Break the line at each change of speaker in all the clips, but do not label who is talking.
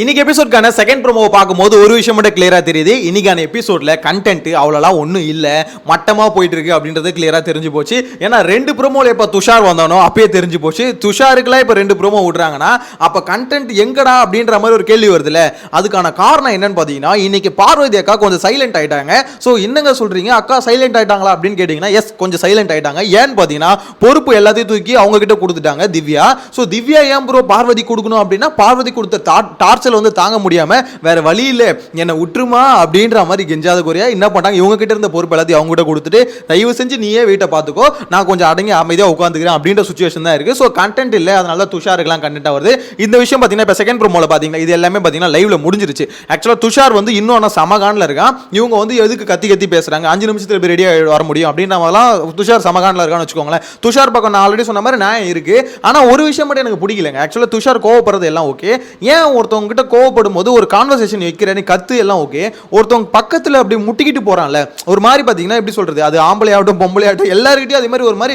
இன்னைக்கு எபிசோட்கான செகண்ட் ப்ரோமோவை பார்க்கும்போது ஒரு விஷயம் மட்டும் கிளியரா தெரியுது. இன்னைக்கான எபிசோட்ல கண்டென்ட் அவ்வளோலாம் ஒன்றும் இல்லை, மட்டமா போயிட்டு இருக்கு அப்படின்றது கிளியரா தெரிஞ்சு போச்சு. ஏன்னா ரெண்டு ப்ரோமோல இப்போ துஷார் வந்தானோ அப்பயே தெரிஞ்சு போச்சு. துஷாருக்குலாம் இப்போ ரெண்டு ப்ரோமோ விடுறாங்கன்னா அப்போ கண்டென்ட் எங்கடா அப்படின்ற மாதிரி ஒரு கேள்வி வருதுல்ல. அதுக்கான காரணம் என்னன்னு பார்த்தீங்கன்னா இன்னைக்கு பார்வதி அக்கா கொஞ்சம் சைலண்ட் ஆயிட்டாங்க. ஸோ என்னங்க சொல்றீங்க, அக்கா சைலண்ட் ஆயிட்டாங்களா அப்படின்னு கேட்டீங்கன்னா எஸ், கொஞ்சம் சைலண்ட் ஆயிட்டாங்க. ஏன்னு பார்த்தீங்கன்னா பொறுப்பு எல்லாத்தையும் தூக்கி அவங்க கிட்ட கொடுத்துட்டாங்க திவ்யா. ஸோ திவ்யா ஏன் ப்ரோ பார்வதி கொடுக்கணும் அப்படின்னா பார்வதி கொடுத்த டார்ச்சர் வந்து தாங்க முடியாம வேற வழி இல்ல என்ன விட்டுருமா அப்படின்ற மாதிரி கெஞ்சாத குறையா என்ன பண்ணாங்க, இவங்க கிட்ட இருந்த பொறுப்பு எல்லாத்தையும் அவங்க கிட்ட கொடுத்துட்டு தயவு செஞ்சு நீயே வீட்டை பார்த்துக்கோ, நான் கொஞ்சம் அடங்கி அமைதியா உட்காந்துக்கிறேன் அப்படின்ற சுச்சுவேஷன் தான் இருக்கு. ஸோ கண்டென்ட் இல்லை, அதனால துஷாருக்குலாம் கண்டென்ட் வருது. இந்த விஷயம் பார்த்தீங்கன்னா இப்போ செகண்ட் ப்ரோமோல பார்த்தீங்கன்னா இது எல்லாமே பார்த்தீங்கன்னா லைவ்ல முடிஞ்சிருச்சு. ஆக்சுவலா துஷார் வந்து இன்னும் ஆனால் சமகான்ல இருக்கான். இவங்க வந்து எதுக்கு கத்தி கத்தி பேசுறாங்க, 5 நிமிஷத்துல போய் ரெடியா வர முடியும் அப்படின்ற மாதிரிலாம் துஷார் சமகான்ல இருக்கான்னு வச்சுக்கோங்களேன். துஷார் பக்கம் நான் ஆல்ரெடி சொன்ன மாதிரி நியாயம் இருக்கு. ஆனா ஒரு விஷயம் மட்டும் எனக்கு பிடிக்கலங்க. ஆக்சுவலா துஷார் கோவப்படுறது எல்லாம் ஓகே, ஏன் ஒருத்தவங்க கிட்ட கோவப்படும் போது ஒரு கான்வர்சேஷன் வைக்கிறேன்னு கத்து எல்லாம் ஓகே, ஒருத்தவங்க பக்கத்துல அப்படி முட்டிக்கிட்டு போறான்ல ஒரு மாதிரி பாத்தீங்கன்னா எப்படி சொல்றது, அது ஆம்பளை ஆகட்டும் பொம்பளை ஆகட்டும் எல்லாருக்கிட்டையும் அதே மாதிரி ஒரு மாதிரி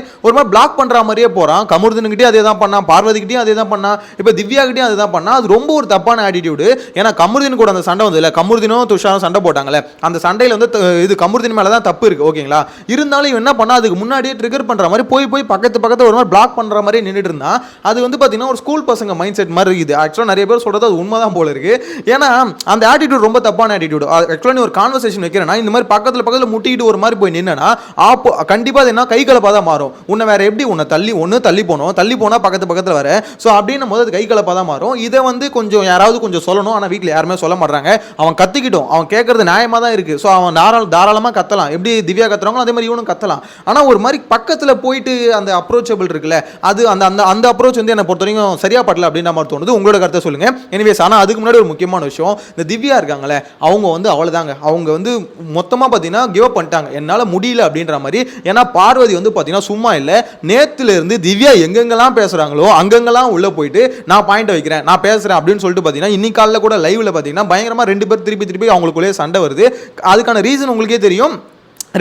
பிளாக் பண்ற மாதிரியே போறான். கமருதன்கிட்டயும் அதே தான் பண்ணான், பார்வதிக்கிட்டையும் அதே தான் பண்ணான், இப்ப திவ்யா கிட்டையும் அதே தான் பண்ணா. அது ரொம்ப ஒரு தப்பான ஆட்டிடியூடு. ஏன்னா கமருதன் கூட அந்த சண்டை வந்து இல்ல, கமருதனும் துஷாரும் சண்டை போட்டாங்கல்ல, அந்த சண்டையில வந்து இது கமருதன் மேல தான் தப்பு இருக்கு ஓகேங்களா. இருந்தாலும் இவன் என்ன பண்ணா அதுக்கு முன்னாடியே ட்ரிகர் பண்ற மாதிரி போய் பக்கத்து ஒரு மாதிரி பிளாக் பண்ற மாதிரி நின்றுட்டு இருந்தா. அது வந்து பாத்தீங்கன்னா ஒரு ஸ்கூல் பசங்க மைண்ட் செட் மாதிரி இருக்குது. ஆக்சுவலா நிறைய பேர் சொல்றது அது உண்மைதான் போல இருக்கு. ஏன்னா அந்த ஆட்டிடியூட் ரொம்ப தப்பான ஆட்டிடியூட். ஆக்சுவலா நீ ஒரு கான்வர்சேஷன் வைக்கிறேன்னா இந்த மாதிரி பக்கத்துல முட்டிக்கிட்டு ஒரு மாதிரி போய் நின்னா கண்டிப்பா அது என்ன கை கலப்பா தான் மாறும். உன்னை வேற எப்படி உன்னை தள்ளி போனா பக்கத்துல வர. ஸோ அப்படின்னும் போது அது கை கலப்பா தான் மாறும். இதை வந்து கொஞ்சம் யாராவது கொஞ்சம் சொல்லணும். ஆனால் வீட்டில் யாருமே சொல்ல மாட்டாங்க. அவன் கத்திக்கிட்டோம், அவன் கேட்கறது நியாயமா தான் இருக்கு. ஸோ அவன் தாராளமா கத்தலாம், எப்படி திவ்யா கத்துறாங்களோ அதே மாதிரி இவனும் கத்தலாம். ஆனால் ஒரு மாதிரி பக்கத்துல போயிட்டு அந்த அப்ரோச்சபிள் இருக்குல்ல, அது அந்த அப்ரோச் வந்து என்னை பொறுத்த வரைக்கும் சரியா படல அப்படின்ற மாதிரி தோணுது. உங்களோட கருத்தை சொல்லுங்க. எனிவேஸ், ஆனால் அதுக்கு முன்னாடி ஒரு முக்கியமான விஷயம், இந்த திவ்யா இருக்காங்களே அவங்க வந்து அவ்வளவுதாங்க, அவங்க வந்து மொத்தமா பாத்தீங்கன்னா கிவ் அப் பண்ணிட்டாங்க, என்னால முடியல அப்படின்ற மாதிரி. ஏன்னா பார்வதி வந்து பாத்தீங்கன்னா சும்மா இல்ல, நேத்துல இருந்து திவ்யா எங்கெங்கெல்லாம் பேசுறாங்களோ அங்கெங்கெல்லாம் உள்ள போயிட்டு நான் பாயிண்ட் வைக்கிறேன், நான் பேசுறேன் அப்படின்னு சொல்லிட்டு பாத்தீங்கன்னா இன்னைக்கு காலையில கூட லைவ்ல பாத்தீங்கன்னா பயங்கரமா ரெண்டு பேர் திருப்பி அவங்களுக்குள்ளே சண்டை வருது. அதுக்கான ரீசன் உங்களுக்கே தெரியும்.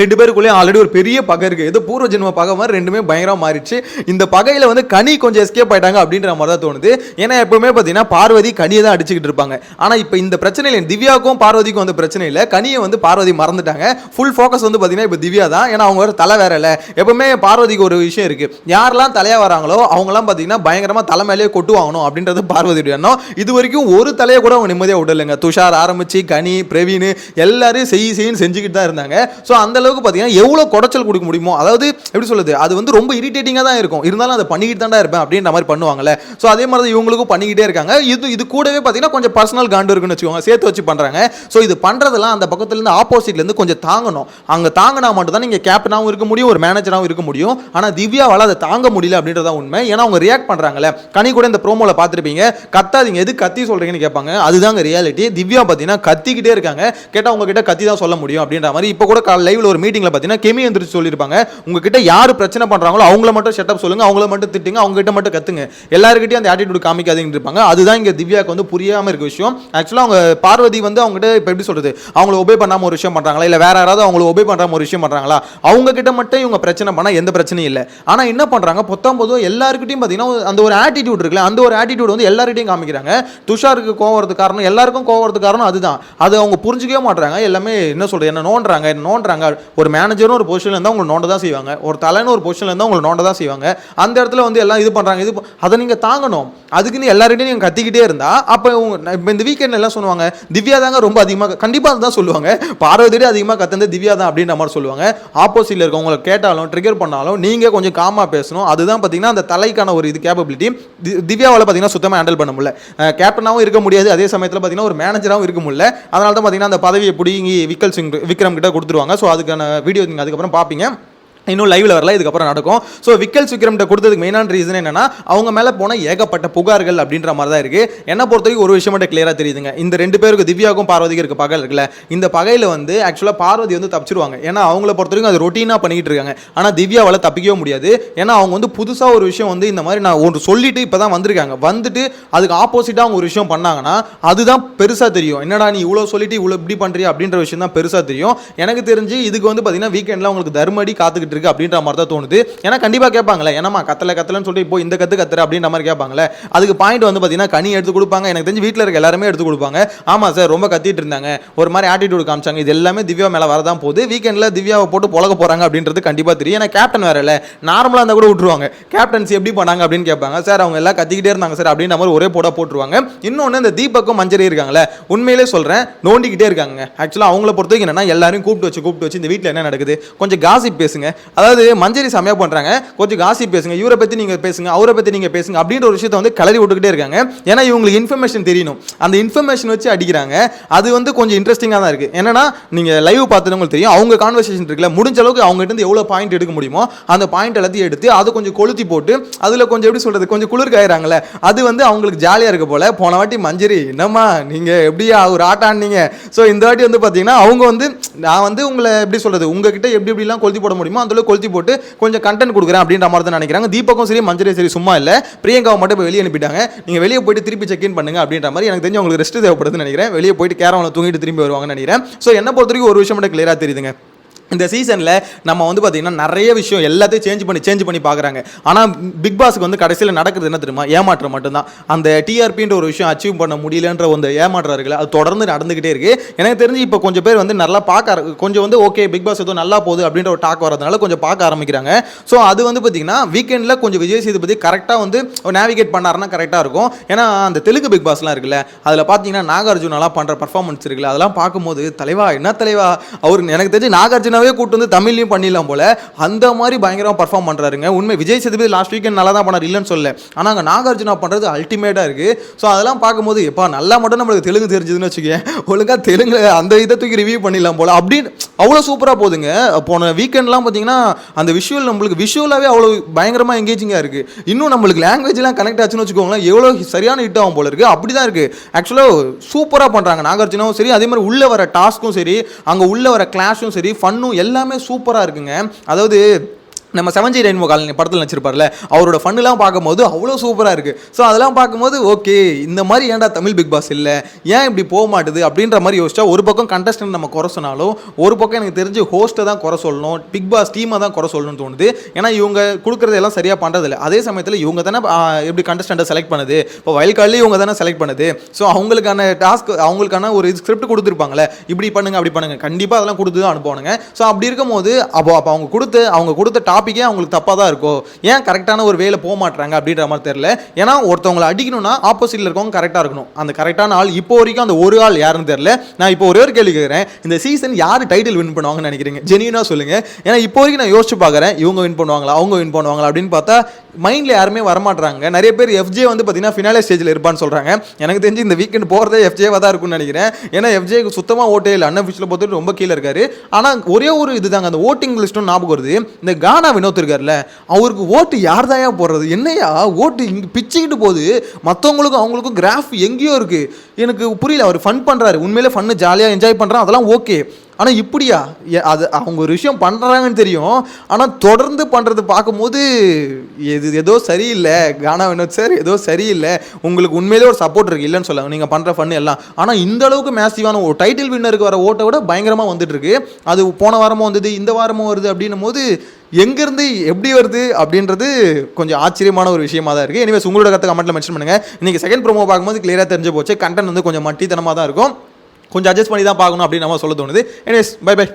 ரெண்டு பேருக்குள்ளே ஆல்ரெடி ஒரு பெரிய பகை இருக்குது. ஏதோ பூர்வ ஜென்ம பகை மாதிரி ரெண்டுமே பயங்கரமாக மாறிடுச்சு. இந்த பகையில் வந்து கனி கொஞ்சம் எஸ்கேப் ஆயிட்டாங்க அப்படின்ற மாதிரி தான் தோணுது. ஏன்னா எப்பவுமே பார்த்தீங்கன்னா பார்வதி கனியை தான் அடிச்சுக்கிட்டு இருப்பாங்க. ஆனால் இப்போ இந்த பிரச்சனை இல்லை, திவ்யாவுக்கும் பார்வதிக்கும் வந்து பிரச்சனை இல்லை, கனியை வந்து பார்வதி மறந்துட்டாங்க. ஃபுல் ஃபோக்கஸ் வந்து பார்த்தீங்கன்னா இப்போ திவ்யா தான். ஏன்னா அவங்க வேறு தலை வேற இல்லை. எப்பவுமே பார்வதிக்கு ஒரு விஷயம் இருக்குது, யாரெல்லாம் தலையாக வராங்களோ அவங்களாம் பார்த்தீங்கன்னா பயங்கரமாக தலை மேலேயே கொட்டு வாங்கணும் அப்படின்றது பார்வதியுடைய எண்ணம். இது வரைக்கும் ஒரு தலையை கூட அவங்க நிம்மதியாக விடலைங்க. துஷார் ஆரம்பிச்சு கனி பிரவீன் எல்லாரும் செய்யுன்னு செஞ்சுக்கிட்டு தான் இருந்தாங்க. ஸோ அந்த அளவுக்கு பார்த்தீங்கன்னா எவ்வளோ குடைச்சல் கொடுக்க முடியுமோ, அதாவது எப்படி சொல்லுது, அது வந்து ரொம்ப இரிட்டேட்டிங்காக தான் இருக்கும். இருந்தாலும் அதை பண்ணிக்கிட்டு தான் இருப்பேன் அப்படின்ற மாதிரி பண்ணுவாங்கல்ல. ஸோ அதே மாதிரி தான் இவங்களுக்கும் பண்ணிக்கிட்டே இருக்காங்க. இது கூடவே பார்த்தீங்கன்னா கொஞ்சம் பர்சனல் காண்டு இருக்குன்னு வச்சுக்கோங்க, சேர்த்து வச்சு பண்ணுறாங்க. ஸோ இது பண்ணுறதெல்லாம் அந்த பக்கத்துலேருந்து ஆப்போசிட்லேருந்து கொஞ்சம் தாங்கணும். அங்கே தாங்கினா மட்டும் தான் நீங்கள் கேப்டனாகவும் இருக்க முடியும், ஒரு மேனேஜராகவும் இருக்க முடியும். ஆனால் திவ்யாவால் அதை தாங்க முடியல அப்படின்றதான் உண்மை. ஏன்னா அவங்க ரியாக்ட் பண்ணுறாங்கல்ல, கனி கூட இந்த ப்ரோமோவில் பார்த்துருப்பீங்க, கத்தாதீங்க எது கத்தி சொல்கிறீங்கன்னு கேட்பாங்க. அதுதாங்க ரியாலிட்டி. திவ்யா பார்த்தீங்கன்னா கத்திக்கிட்டே இருக்காங்க. கேட்டால் உங்ககிட்ட கத்தி தான் சொல்ல முடியும் அப்படின்ற மாதிரி. இப்போ கூட லைவ்ல ஒரு மீட்டிங்ல பாத்தீங்கன்னா கெமி எந்திரிச்சு சொல்லிருப்பாங்க, உங்ககிட்ட யாரு பிரச்சனை பண்றாங்களோ அவங்கள மட்டும் ஷட் அப் சொல்லுங்க, அவங்கள மட்டும் திட்டுங்க, அவங்க கிட்ட மட்டும் கத்துங்க, எல்லாருக்கிட்டையும் அந்த ஆட்டிடியூட் காமிக்காதீங்கன்னு இருப்பாங்க. அதுதான் இங்க திவ்யாக்கு வந்து புரியாம இருக்க விஷயம். ஆக்சுவலா அவங்க பார்வதி வந்து அவங்ககிட்ட இப்ப எப்படி சொல்றது, அவங்கள ஒபே பண்ணாம ஒரு விஷயம் பண்றாங்களா, இல்ல வேற யாராவது அவங்கள ஒபே பண்றாம ஒரு விஷயம் பண்றாங்களா, அவங்க கிட்ட மட்டும் இவங்க பிரச்சனை பண்ணா எந்த பிரச்சனையும் இல்லை. ஆனா என்ன பண்றாங்க, பொதுவாக எல்லாருக்கிட்டையும் பாத்தீங்கன்னா அந்த ஒரு ஆட்டிடியூட் இருக்குல்ல, அந்த ஒரு ஆட்டிடியூட் வந்து எல்லார்கிட்டையும் காமிக்கிறாங்க. துஷாருக்கு கோவம் வரது காரணம், எல்லாருக்கும் கோவம் வரது காரணம் அதுதான். அது அவங்க புரிஞ்சுக்கவே மாட்டாங்க. எல்லாமே என்ன சொல்றது, என்ன நோன்றாங்க. ஒரு மேனேஜரும் ஒரு பொசிஷன்ல இருந்தா உங்களை நோண்ட தான் செய்வாங்க, ஒரு தலைன்னு ஒரு பொசிஷன்ல இருந்தா உங்களை நோண்ட தான் செய்வாங்க. அந்த இடத்துல வந்து எல்லாம் இது பண்றாங்க, அதை நீங்க தாங்கணும். அதுக்குன்னு எல்லார்கிட்டையும் நீங்க கத்திக்கிட்டே இருந்தா அப்ப இந்த வீக்கெண்ட் எல்லாம் சொல்லுவாங்க திவ்யா தாங்க ரொம்ப அதிகமாக, கண்டிப்பா அதுதான் சொல்லுவாங்க, பார்வதியோட அதிகமாக கத்தந்து திவ்யா தான் அப்படின்ற மாதிரி சொல்லுவாங்க. ஆப்போசிட்ல இருக்கவங்களை கேட்டாலும் ட்ரிகர் பண்ணாலும் நீங்க கொஞ்சம் காமா பேசணும். அதுதான் பாத்தீங்கன்னா அந்த தலைக்கான ஒரு இது கேப்பபிலிட்டி திவ்யாவால பாத்தீங்கன்னா சுத்தமா ஹேண்டில் பண்ண முடியல. கேப்டனாவும் இருக்க முடியாது, அதே சமயத்தில் பாத்தீங்கன்னா ஒரு மேனேஜராகவும் இருக்க முடியல. அதனால தான் பாத்தீங்கன்னா அந்த பதவியை பிடிங்கி விக்ரம் கிட்ட கொடுத்துருவாங்க. ஸோ அதுக்கான வீடியோ நீங்கள் அதுக்கப்புறம் பார்ப்பீங்க. இன்னும் லைவ்ல வரல, இதுக்கப்புறம் நடக்கும். ஸோ விக்ரம் கொடுத்ததுக்கு மெயினான ரீசன் என்னன்னா அவங்க மேலே போன ஏகப்பட்ட புகார்கள் அப்படின்ற மாதிரி தான் இருக்கு. என்ன பொறுத்தவரைக்கும் ஒரு விஷயம் மட்டும் கிளியராக தெரியுதுங்க, இந்த ரெண்டு பேருக்கு திவ்யாவுக்கும் பார்வதிக்கு இருக்க பகை இருக்குல்ல, இந்த பகையில் வந்து ஆக்சுவலாக பார்வதி வந்து தப்பிச்சிருவாங்க. ஏன்னா அவங்கள பொறுத்த வரைக்கும் அது ரொட்டீனாக பண்ணிக்கிட்டு இருக்காங்க. ஆனால் திவ்யாவால் தப்பிக்கவே முடியாது. ஏன்னா அவங்க வந்து புதுசாக ஒரு விஷயம் வந்து இந்த மாதிரி நான் ஒன்று சொல்லிட்டு இப்போ தான் வந்திருக்காங்க, வந்துட்டு அதுக்கு ஆப்போசிட்டாக அவங்க ஒரு விஷயம் பண்ணாங்கன்னா அதுதான் பெருசாக தெரியும். என்னடா நீ இவ்வளோ சொல்லிட்டு இவ்வளோ இப்படி பண்ணுறியா அப்படின்ற விஷயம் தான் பெருசாக தெரியும். எனக்கு தெரிஞ்சு இதுக்கு வந்து பார்த்தீங்கன்னா வீக்கெண்டில் அவங்களுக்கு தர்மடி காத்துக்கிட்டு மாறிட்டு இருக்கு அப்படின்ற மாதிரி தான் தோணுது. ஏன்னா கண்டிப்பாக கேட்பாங்களே, ஏன்னா கத்தலன்னு சொல்லிட்டு இப்போ இந்த கத்துற அப்படின்ற மாதிரி கேட்பாங்களே. அதுக்கு பாயிண்ட் வந்து பார்த்தீங்கன்னா கனி எடுத்து கொடுப்பாங்க. எனக்கு தெரிஞ்சு வீட்டில் இருக்க எல்லாருமே எடுத்து கொடுப்பாங்க. ஆமாம் சார், ரொம்ப கத்திட்டு இருந்தாங்க, ஒரு மாதிரி ஆட்டிடியூட் காமிச்சாங்க. இது எல்லாமே திவ்யா மேலே வரதான் போகுது. வீக்கெண்டில் திவ்யாவை போட்டு புழக போகிறாங்க அப்படின்றது கண்டிப்பாக தெரியும். ஏன்னா கேப்டன் வேற இல்லை, நார்மலாக இருந்தால் கூட விட்டுருவாங்க. கேப்டன்சி எப்படி பண்ணாங்க அப்படின்னு கேட்பாங்க. சார் அவங்க எல்லாம் கத்திக்கிட்டே இருந்தாங்க சார் அப்படின்ற மாதிரி ஒரே போட்டுருவாங்க. இன்னொன்று இந்த தீபக்கும் மஞ்சரி இருக்காங்களே, உண்மையிலே சொல்கிறேன், நோண்டிக்கிட்டே இருக்காங்க. ஆக்சுவலாக அவங்கள பொறுத்த வரைக்கும் என்னன்னா எல்லாரும் கூப்பிட்டு வச்சு இந்த வீட்டில் என்ன நடக்குது கொஞ்சம் காசிப் பேசுங்க. அதாவது மஞ்சரி செமையாக பண்ணுறாங்க, கொஞ்சம் காசிப் பேசுங்க, இவரை பற்றி நீங்கள் பேசுங்க, அவரை பற்றி நீங்கள் பேசுங்க அப்படின்ற ஒரு விஷயத்தை வந்து கிளறி விட்டுக்கிட்டே இருக்காங்க. ஏன்னா இவங்களுக்கு இன்ஃபர்மேஷன் தெரியணும், அந்த இன்ஃபர்மேஷன் வச்சு அடிக்கிறாங்க. அது வந்து கொஞ்சம் இன்ட்ரெஸ்டிங்காக தான் இருக்குது. என்னன்னா நீங்கள் லைவ் பார்த்துட்டு தெரியும், அவங்க கான்வர்சேஷன் இருக்குல்ல, முடிஞ்ச அளவுக்கு அவங்க கிட்ட எவ்வளோ பாயிண்ட் எடுக்க முடியுமோ அந்த பாயிண்ட் எல்லாத்தையும் எடுத்து அதை கொஞ்சம் கொளுத்தி போட்டு அதில் கொஞ்சம் எப்படி சொல்கிறது கொஞ்சம் குளிர் காயிறாங்களே, அது வந்து அவங்களுக்கு ஜாலியாக இருக்க போல. போன வாட்டி மஞ்சரி என்னம்மா நீங்கள் எப்படியா ஒரு ஆட்டான்னீங்க. ஸோ இந்த வாட்டி வந்து பார்த்தீங்கன்னா அவங்க வந்து நான் வந்து உங்களை எப்படி சொல்கிறது உங்ககிட்ட எப்படிலாம் கொளுத்தி போட முடியுமோ அந்தளவுக்கு கொளுத்தி போட்டு கொஞ்சம் கண்டென்ட் கொடுக்குறேன் அப்படின்ற மாதிரி தான் நினைக்கிறாங்க. தீபக்கும் சரி மஞ்சரியும் சரி சும்மா இல்லை, பிரியங்காவை மட்டும் இப்போ வெளியே அனுப்பிட்டாங்க. நீங்கள் வெளியே போயிட்டு திருப்பி செக்இன் பண்ணுங்க அப்படின்ற மாதிரி எனக்கு தெரிஞ்சு உங்களுக்கு ரெஸ்ட் தேவைப்படுதுன்னு நினைக்கிறேன். வெளியே போயிட்டு கேரவனில் தூங்கிட்டு திரும்பி வருவாங்கன்னு நினைக்கிறேன். ஸோ என்ன பொறுத்த வரைக்கும் ஒரு விஷயம் மட்டும் கிளியராக தெரியுதுங்க, இந்த சீசனில் நம்ம வந்து பார்த்தீங்கன்னா நிறைய விஷயம் எல்லாத்தையும் சேஞ்ச் பண்ணி பார்க்குறாங்க. ஆனால் பிக் பாஸுக்கு வந்து கடைசியில் நடக்கிறது என்ன தெரியுமா, ஏமாற்றம் மட்டும்தான். அந்த டிஆர்பின்ற ஒரு விஷயம் அச்சீவ் பண்ண முடியலன்ற ஒரு ஏமாற்றம் இருக்குல்ல, அது தொடர்ந்து நடந்துகிட்டே இருக்கு. எனக்கு தெரிஞ்சு இப்போ கொஞ்சம் பேர் வந்து நல்லா கொஞ்சம் வந்து ஓகே பிக் பாஸ் ஏதோ நல்லா போகுது அப்படின்ற ஒரு டாக் வரதுனால கொஞ்சம் பார்க்க ஆரம்பிக்கிறாங்க. ஸோ அது வந்து பார்த்தீங்கன்னா வீக்கெண்டில் கொஞ்சம் விஜய் சேதுபதி கரெக்டாக வந்து நேவிகேட் பண்ணாருன்னா கரெக்டாக இருக்கும். ஏன்னா அந்த தெலுங்கு பிக் பாஸ்லாம் இருக்குல்ல, அதில் பார்த்தீங்கன்னா நாகார்ஜுனாலாம் பண்ணுற பர்ஃபார்மன்ஸ் இருக்குல்ல, அதெல்லாம் பார்க்கும்போது தலைவா என்ன தலைவா, அவர் எனக்கு தெரிஞ்சு நாகார்ஜுனா கூட்டு வந்து தமிழ்லையும் பண்ணிடலாம் போல, அந்த மாதிரி பயங்கரமா பர்ஃபார்ம் பண்றாருங்க. உண்மை விஜய் சேதுபதி லாஸ்ட் வீக்கெண்ட் நல்லா தான் பண்ணார், இல்லைன்னு சொல்ல. ஆனால் அங்கே நாகார்ஜுனா பண்றது அல்டிமேட்டா இருக்கு. ஸோ அதெல்லாம் பார்க்கும்போது எப்பா நல்லா மட்டும் நம்மளுக்கு தெலுங்கு தெரிஞ்சதுன்னு வச்சுக்கேன், ஒழுங்கா தெலுங்கு அந்த இதை தூக்கி ரிவ்யூ பண்ணிடலாம் போல அப்படின்னு அவ்வளோ சூப்பராக போகுதுங்க. போன வீக்கெண்ட்லாம் பார்த்தீங்கன்னா அந்த விஷுவல் நம்மளுக்கு விஷுவலாகவே அவ்வளோ பயங்கரமாக எங்கேஜிங்காக இருக்குது. இன்னும் நம்மளுக்கு லாங்குவேஜ்லாம் கனெக்ட் ஆச்சுன்னு வச்சுக்கோங்களேன், எவ்வளோ சரியான ஹிட் ஆகும் போல இருக்குது. அப்படி தான் இருக்குது. ஆக்சுவலாக சூப்பராக பண்ணுறாங்க நாகார்ஜுனாவும் சரி, அதே மாதிரி உள்ளே வர டாஸ்க்கும் சரி, அங்கே உள்ளே வர கிளாஷும் சரி, ஃபன்னும் எல்லாமே சூப்பராக இருக்குங்க. அதாவது நம்ம 7G ரெயின்போ காலனி படத்தில் நடிச்சிருப்பார்ல, அவரோட ஃபன்னுலாம் பார்க்கும்போது அவ்வளோ சூப்பராக இருக்குது. ஸோ அதெல்லாம் பார்க்கும்போது ஓகே இந்த மாதிரி ஏன்டா தமிழ் பிக் பாஸ் இல்லை, ஏன் இப்படி போக மாட்டுது அப்படின்ற மாதிரி யோசிச்சா, ஒரு பக்கம் கண்டஸ்டன்ட் நம்ம குறை சொன்னாலும் ஒரு பக்கம் எனக்கு தெரிஞ்சு ஹோஸ்ட்டை தான் குறை சொல்லணும், பிக் பாஸ் டீமை தான் குறை சொல்லணும்னு தோணுது. ஏன்னா இவங்க கொடுக்குறதெல்லாம் சரியாக பண்ணுறதில்ல. அதே சமயத்தில் இவங்க தானே எப்படி கண்டஸ்டண்ட்டை செலக்ட் பண்ணுது, இப்போ வயல் கார்ட்லேயும் இவங்க தானே செலக்ட் பண்ணுது. ஸோ அவங்களுக்கான டாஸ்க் அவங்களுக்கான ஒரு ஸ்கிரிப்ட் கொடுத்துருப்பாங்களே, இப்படி பண்ணுங்க அப்படி பண்ணுங்க, கண்டிப்பாக அதெல்லாம் கொடுத்து தான் அனுப்புவானுங்க. ஸோ அப்படி இருக்கும் போது அப்போ அவங்க கொடுத்த டாபிக்கே அவங்களுக்கு தப்பாக தான் இருக்கும், ஏன் கரெக்டான ஒரு வேலை போக மாட்டாங்க அப்படின்ற மாதிரி தெரியல. ஏன்னா ஒருத்தவங்களை அடிக்கணும்னா ஆப்போசிட்ல இருக்கவங்க கரெக்டாக இருக்கணும். அந்த கரெக்டான ஆள் இப்போ வரைக்கும் அந்த ஒரு ஆள் யாருன்னு தெரியல. நான் இப்போ ஒரே ஒரு கேள்வி கேட்குறேன், இந்த சீசன் யார் டைட்டில் வின் பண்ணுவாங்கன்னு நினைக்கிறீங்க? ஜெனியூனா சொல்லுங்க. ஏன்னா இப்போ வரைக்கும் நான் யோசிச்சு பார்க்குறேன், இவங்க வின் பண்ணுவாங்களா அவங்க வின் பண்ணுவாங்களா அப்படின்னு பார்த்தா மைண்டில் யாருமே வரமாட்டாங்க. நிறைய பேர் எஃப்ஜே வந்து பார்த்தீங்கன்னா ஃபினாலே ஸ்டேஜில் இருப்பான்னு சொல்கிறாங்க. எனக்கு தெரிஞ்சு இந்த வீக்கெண்ட் போகிறதே எஃப்ஜேவாக தான் இருக்கும்னு நினைக்கிறேன். ஏன்னா எஃப்ஜேக்கு சுத்தமாக ஓட்டே இல்லை, அன்அஃபிஷியல் பொறுத்து ரொம்ப கீழே இருக்காரு. ஆனால் ஒரே ஒரு இதுதாங்க, அந்த ஓட்டிங் லிஸ்ட்டும் ஞாபகம் வருது. இந்த கானா வினோத் இருக்கார்ல, அவருக்கு ஓட்டு யார் தாயா போடுறது, என்னையா ஓட்டு இங்கே பிச்சுக்கிட்டு போகுது, மற்றவங்களுக்கும் அவங்களுக்கும் கிராஃப் எங்கேயோ இருக்குது. எனக்கு புரியல. அவர் ஃபன் பண்ணுறாரு, உண்மையிலே ஃபன்னு ஜாலியாக என்ஜாய் பண்ணுறான், அதெல்லாம் ஓகே. ஆனால் இப்படியா, அது அவங்க ஒரு விஷயம் பண்ணுறாங்கன்னு தெரியும், ஆனால் தொடர்ந்து பண்ணுறது பார்க்கும்போது ஏதோ சரியில்லை. கானா வினோத் சார் ஏதோ சரியில்லை. உங்களுக்கு உண்மையிலே ஒரு சப்போர்ட் இருக்குது, இல்லைன்னு சொல்லுவாங்க நீங்கள் பண்ணுற ஃபன்னு எல்லாம். ஆனால் இந்த அளவுக்கு மேசிவான ஒரு டைட்டில் வின்னருக்கு வர ஓட்டை விட பயங்கரமாக வந்துட்டு இருக்கு. அது போன வாரமும் வந்தது, இந்த வாரமும் வருது அப்படின்னும் போது எங்கேருந்து எப்படி வருது அப்படின்றது கொஞ்சம் ஆச்சரியமான ஒரு விஷயமா தான் இருக்குது. எனிவேஸ் உங்களோட கருத்தை கமெண்ட்டில் மென்ஷன் பண்ணுங்கள். இன்றைக்கி செகண்ட் ப்ரோமோ பார்க்கும்போது கிளியராக தெரிஞ்சு போச்சு, கண்டென்ட் வந்து கொஞ்சம் மட்டித்தனமாக தான் இருக்கும், கொஞ்சம் அட்ஜஸ்ட் பண்ணி தான் பார்க்கணும் அப்படின்னு நம்ம சொல்ல தோணுது. Anyways bye by.